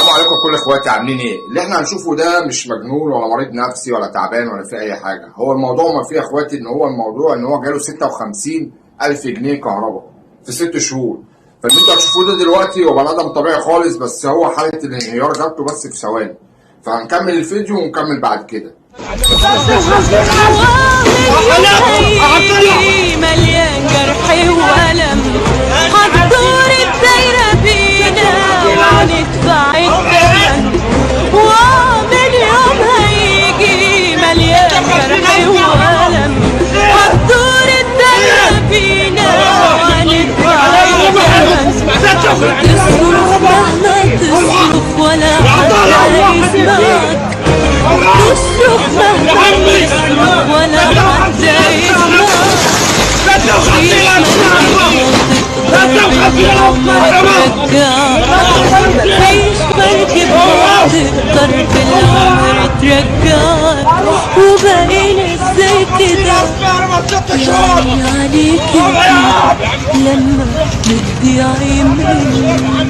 السلام عليكم كل اخواتي، عاملين ايه؟ اللي احنا هنشوفه ده مش مجنون ولا مريض نفسي ولا تعبان ولا في اي حاجه. هو الموضوع ما فيه يا اخواتي ان هو الموضوع ان هو جاله 56,000 جنيه كهرباء في 6 شهور. فاللي انتوا هتشوفوه ده دلوقتي هو بني ادم طبيعي خالص، بس هو حاله الانهيار جابته بس في ثواني. فهنكمل الفيديو ونكمل بعد كده. مليان جرح وألم، هتدور الدايرة بينا وندفع الثمن، ومن يوم هيجي مليان جرح وألم، هتدور الدايرة بينا وندفع الثمن. تصرخ مهما تصرخ ولا حد يسمعك، تصرخ مهما تصرخ ولا حد يسمعك. مفيش مركب تقدر بالعمر ترجعك، وبقينا ازاي كده يعني عليك انت لما بتضيعي مني.